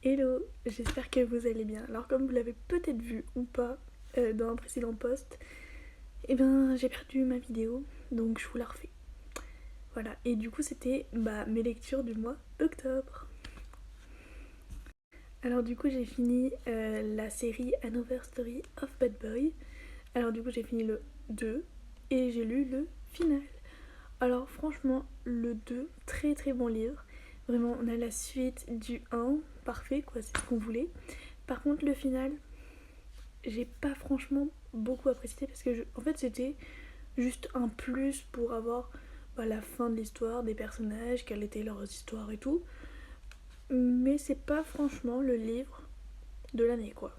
Hello, j'espère que vous allez bien. Alors comme vous l'avez peut-être vu ou pas dans un précédent post, j'ai perdu ma vidéo, donc je vous la refais. Voilà, et du coup c'était mes lectures du mois d'octobre. Alors du coup j'ai fini la série Another Story of Bad Boy. Alors du coup j'ai fini le 2 et j'ai lu le final. Alors franchement le 2, très très bon livre. Vraiment on a la suite du 1, parfait quoi, c'est ce qu'on voulait. Par contre le final, j'ai pas franchement beaucoup apprécié parce que en fait c'était juste un plus pour avoir la fin de l'histoire des personnages, quelle était leur histoire et tout. Mais c'est pas franchement le livre de l'année quoi.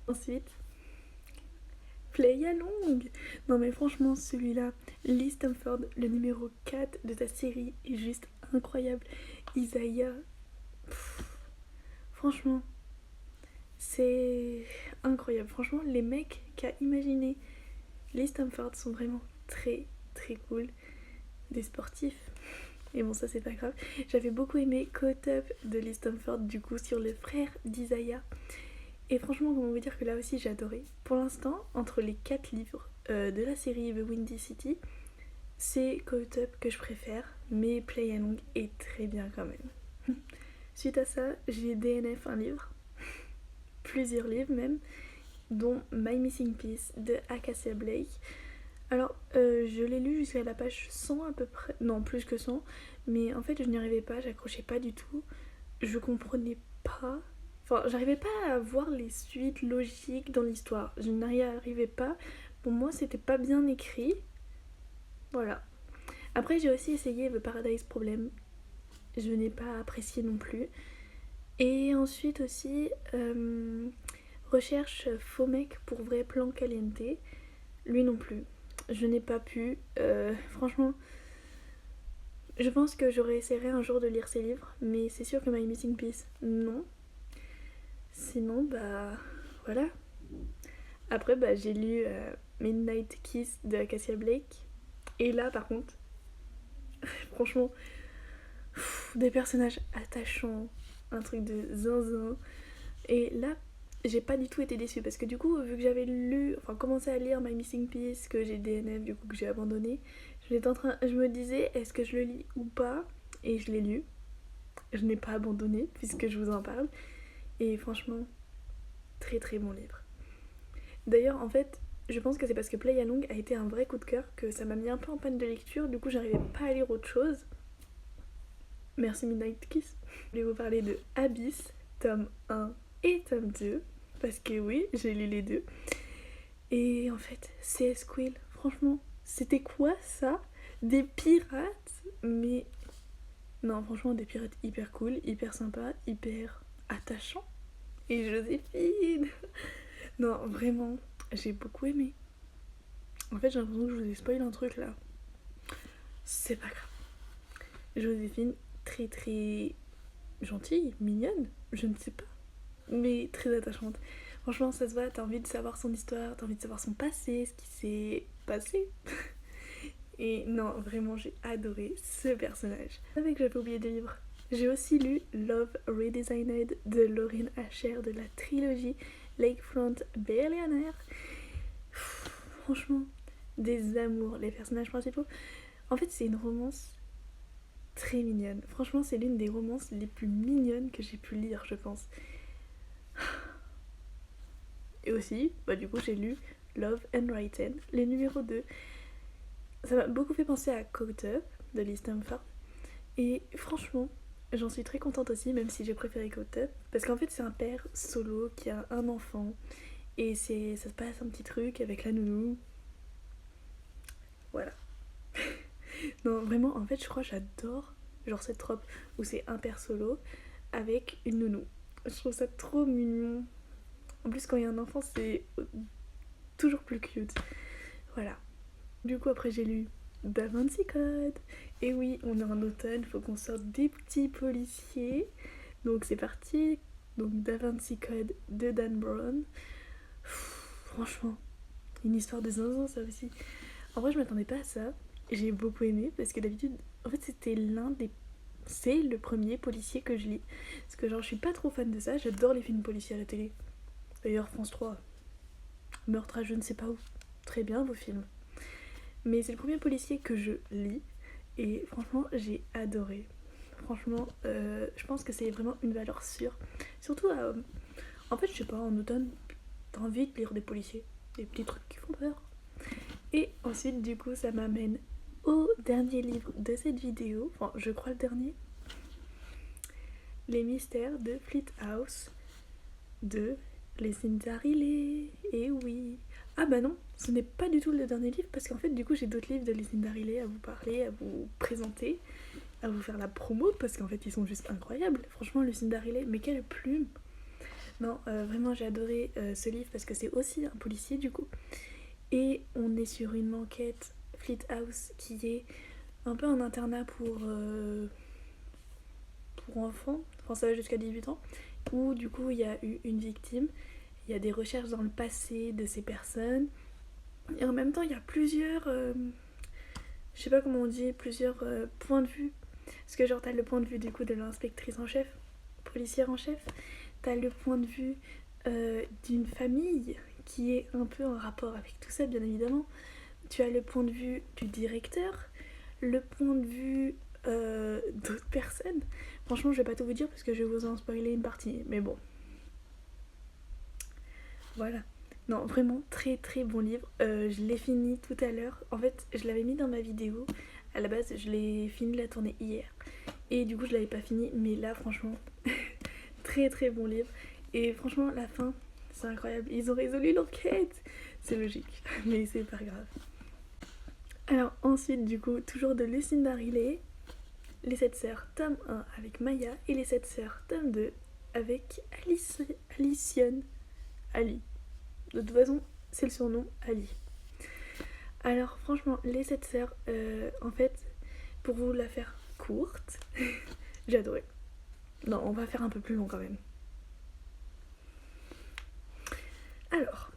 Ensuite, Play Along. Non mais franchement celui-là, Lee Stamford, le numéro 4 de ta série est juste incroyable. Isaiah, franchement, c'est incroyable. Franchement, les mecs qui a imaginé les Stamford sont vraiment très très cool. Des sportifs. Et bon, ça c'est pas grave. J'avais beaucoup aimé Caught Up de Lee Stamford, du coup, sur le frère d'Isaiah. Et franchement, comment vous dire que là aussi j'ai adoré. Pour l'instant, entre les 4 livres de la série The Windy City, c'est Caught Up que je préfère, mais Play Along est très bien quand même. Suite à ça, j'ai DNF un livre, plusieurs livres même, dont My Missing Piece de Acacia Blake. Alors, je l'ai lu jusqu'à la page 100 à peu près, non plus que 100, mais en fait je n'y arrivais pas, j'accrochais pas du tout, je comprenais pas, enfin j'arrivais pas à voir les suites logiques dans l'histoire, je n'y arrivais pas, pour moi c'était pas bien écrit, voilà. Après j'ai aussi essayé The Paradise Problem, je n'ai pas apprécié non plus, et ensuite aussi Recherche faux mec pour vrai plan caliente, lui non plus. Je n'ai pas pu. Franchement, je pense que j'aurais essayé un jour de lire ses livres, mais c'est sûr que My Missing Piece, non. Sinon, voilà. Après, j'ai lu Midnight Kiss de Acacia Blake. Et là, par contre, franchement, des personnages attachants, un truc de zinzin. Et là, j'ai pas du tout été déçue parce que du coup, vu que j'avais lu, enfin commencé à lire My Missing Piece, que j'ai DNF, du coup que j'ai abandonné, je me disais est-ce que je le lis ou pas, et je l'ai lu. Je n'ai pas abandonné puisque je vous en parle. Et franchement, très très bon livre. D'ailleurs, en fait, je pense que c'est parce que Play Along a été un vrai coup de cœur que ça m'a mis un peu en panne de lecture. Du coup, j'arrivais pas à lire autre chose. Merci Midnight Kiss. Je vais vous parler de Abyss, tome 1 et tome 2. Parce que oui, j'ai lu les deux. Et en fait, CS Quill, franchement, c'était quoi ça? Des pirates? Mais non, franchement, des pirates hyper cool, hyper sympas, hyper attachants. Et Joséphine! Non, vraiment, j'ai beaucoup aimé. En fait, j'ai l'impression que je vous ai spoilé un truc là. C'est pas grave. Joséphine, très très gentille, mignonne, je ne sais pas, mais très attachante. Franchement, ça se voit, t'as envie de savoir son histoire, t'as envie de savoir son passé, ce qui s'est passé. Et non, vraiment, j'ai adoré ce personnage. Je savais que j'avais oublié de livres. J'ai aussi lu Love Redesigned de Laurine Asher de la trilogie Lakefront Billionaire. Franchement, des amours, les personnages principaux. En fait, c'est une romance très mignonne. Franchement, c'est l'une des romances les plus mignonnes que j'ai pu lire, je pense. Et aussi, du coup, j'ai lu Love and Writing, les numéros 2. Ça m'a beaucoup fait penser à Caught Up de Lee Stamford. Et franchement, j'en suis très contente aussi, même si j'ai préféré Caught Up. Parce qu'en fait, c'est un père solo qui a un enfant. Et ça se passe un petit truc avec la nounou. Voilà. Non, vraiment, en fait, je crois que j'adore genre cette trope où c'est un père solo avec une nounou. Je trouve ça trop mignon. En plus, quand il y a un enfant, c'est toujours plus cute. Voilà. Du coup, après, j'ai lu Da Vinci Code. Et oui, on est en automne, faut qu'on sorte des petits policiers. Donc, c'est parti. Donc, Da Vinci Code de Dan Brown. Franchement, une histoire de zinzin, ça aussi. En vrai, je m'attendais pas à ça. J'ai beaucoup aimé parce que d'habitude, en fait, c'était l'un des c'est le premier policier que je lis. Parce que genre je suis pas trop fan de ça, j'adore les films policiers à la télé. D'ailleurs France 3, Meurtre à je ne sais pas où, très bien vos films. Mais c'est le premier policier que je lis et franchement j'ai adoré. Franchement je pense que c'est vraiment une valeur sûre. Surtout en fait je sais pas, en automne t'as envie de lire des policiers, des petits trucs qui font peur. Et ensuite du coup ça m'amène au dernier livre de cette vidéo, enfin je crois le dernier, Les mystères de Fleet House de Lucinda Riley. Et oui. Ah bah non, ce n'est pas du tout le dernier livre parce qu'en fait du coup j'ai d'autres livres de Lucinda Riley à vous parler, à vous présenter, à vous faire la promo parce qu'en fait ils sont juste incroyables. Franchement Lucinda Riley, mais quelle plume. Non, vraiment j'ai adoré ce livre parce que c'est aussi un policier du coup. Et on est sur une enquête Fleet House qui est un peu un internat pour enfants, enfin ça va jusqu'à 18 ans, où du coup il y a eu une victime, il y a des recherches dans le passé de ces personnes, et en même temps il y a plusieurs, je sais pas comment on dit, plusieurs points de vue, parce que genre t'as le point de vue du coup de l'inspectrice en chef, policière en chef, t'as le point de vue d'une famille qui est un peu en rapport avec tout ça bien évidemment, tu as le point de vue du directeur, le point de vue d'autres personnes. Franchement, je vais pas tout vous dire parce que je vais vous en spoiler une partie, mais bon. Voilà. Non, vraiment très très bon livre. Je l'ai fini tout à l'heure. En fait, je l'avais mis dans ma vidéo. À la base, je l'ai fini la tournée hier. Et du coup, je l'avais pas fini. Mais là, franchement, très très bon livre. Et franchement, la fin, c'est incroyable. Ils ont résolu l'enquête. C'est logique, mais c'est pas grave. Alors ensuite, du coup, toujours de Lucinda Riley, Les 7 sœurs, tome 1 avec Maya et Les 7 sœurs, tome 2 avec Alicione. Ali. De toute façon, c'est le surnom Ali. Alors franchement, Les 7 sœurs, en fait, pour vous la faire courte, j'ai adoré. Non, on va faire un peu plus long quand même. Alors,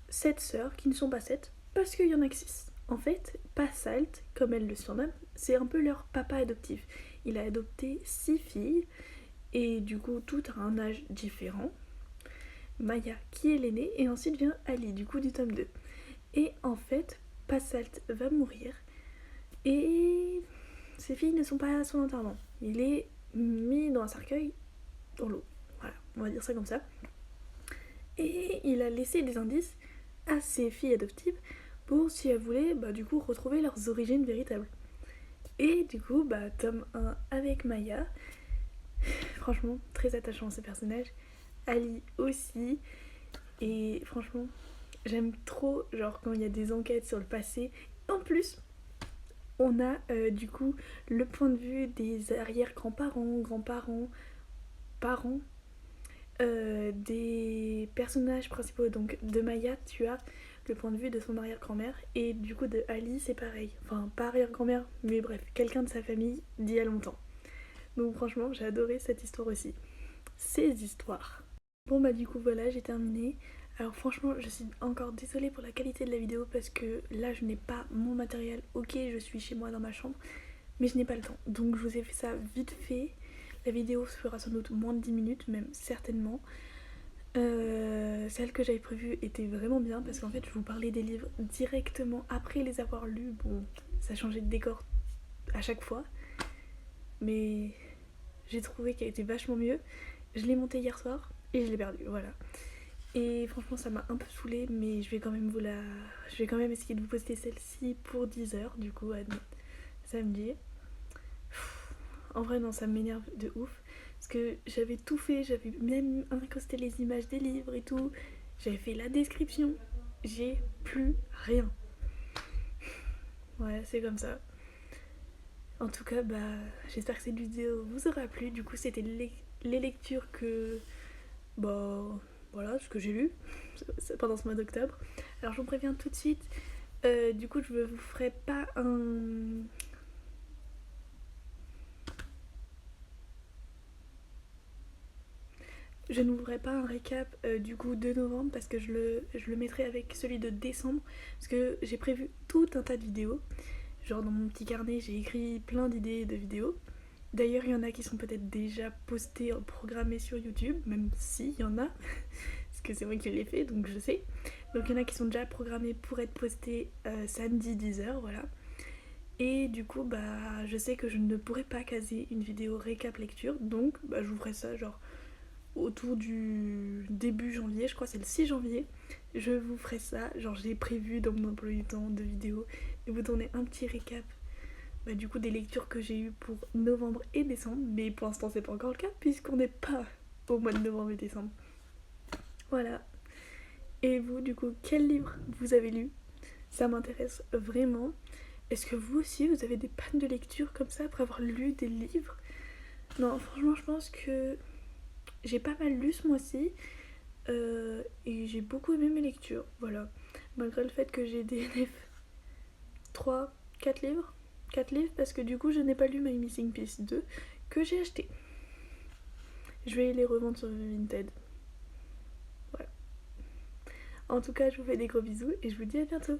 7 sœurs qui ne sont pas 7 parce qu'il y en a que 6. En fait, Passalt, comme elle le surnomme, c'est un peu leur papa adoptif. Il a adopté 6 filles et du coup toutes à un âge différent. Maya qui est l'aînée et ensuite vient Ali du coup du tome 2. Et en fait, Passalt va mourir et ses filles ne sont pas à son enterrement. Il est mis dans un cercueil dans l'eau. Voilà, on va dire ça comme ça. Et il a laissé des indices à ses filles adoptives pour, si elles voulaient, du coup, retrouver leurs origines véritables. Et du coup, tome 1 avec Maya. Franchement, très attachant ce personnage. Ali aussi. Et franchement, j'aime trop, genre, quand il y a des enquêtes sur le passé. En plus, on a du coup le point de vue des arrière-grands-parents, grands-parents, parents, des personnages principaux. Donc de Maya, tu as le point de vue de son arrière-grand-mère et du coup de Ali c'est pareil, enfin pas arrière-grand-mère mais bref, quelqu'un de sa famille d'il y a longtemps. Donc franchement j'ai adoré cette histoire aussi, ces histoires. Bon du coup voilà, j'ai terminé. Alors franchement je suis encore désolée pour la qualité de la vidéo parce que là je n'ai pas mon matériel. Ok, je suis chez moi dans ma chambre mais je n'ai pas le temps, donc je vous ai fait ça vite fait. La vidéo se fera sans doute moins de 10 minutes, même certainement. Celle que j'avais prévue était vraiment bien parce qu'en fait je vous parlais des livres directement après les avoir lus. Bon, ça changeait de décor à chaque fois, mais j'ai trouvé qu'elle était vachement mieux. Je l'ai montée hier soir et je l'ai perdue, voilà. Et franchement ça m'a un peu saoulée, mais je vais quand même essayer de vous poster celle-ci pour 10h du coup à samedi. En vrai non, ça m'énerve de ouf parce que j'avais tout fait, j'avais même incrusté les images des livres et tout, j'avais fait la description, j'ai plus rien. Ouais, c'est comme ça. En tout cas, j'espère que cette vidéo vous aura plu. Du coup, c'était les lectures que, voilà, ce que j'ai lu pendant ce mois d'octobre. Alors, je vous préviens tout de suite. Du coup, je ne vous ferai pas un Je n'ouvrirai pas un récap du coup de novembre parce que je le mettrai avec celui de décembre parce que j'ai prévu tout un tas de vidéos Genre dans mon petit carnet, j'ai écrit plein d'idées de vidéos. D'ailleurs, il y en a qui sont peut-être déjà postées, programmées sur YouTube, même si il y en a, parce que c'est moi qui l'ai fait, donc je sais. Donc il y en a qui sont déjà programmées pour être postées samedi 10h, voilà. Et du coup, bah, je sais que je ne pourrai pas caser une vidéo récap lecture, donc bah, je vous ferai ça genre autour du début janvier, je crois que c'est le 6 janvier. Je vous ferai ça, genre j'ai prévu dans mon emploi du temps de vidéo de vous donner un petit récap bah, du coup des lectures que j'ai eues pour novembre et décembre, mais pour l'instant c'est pas encore le cas puisqu'on n'est pas au mois de novembre et décembre. Voilà. Et vous, du coup, quel livre vous avez lu? Ça m'intéresse vraiment. Est-ce que vous aussi, vous avez des pannes de lecture comme ça après avoir lu des livres? Non, franchement, je pense que j'ai pas mal lu ce mois-ci et j'ai beaucoup aimé mes lectures, voilà. Malgré le fait que j'ai DNF 3, 4 livres. 4 livres parce que du coup, je n'ai pas lu My Missing Piece 2 que j'ai acheté. Je vais les revendre sur Vinted. Voilà. En tout cas, je vous fais des gros bisous et je vous dis à bientôt.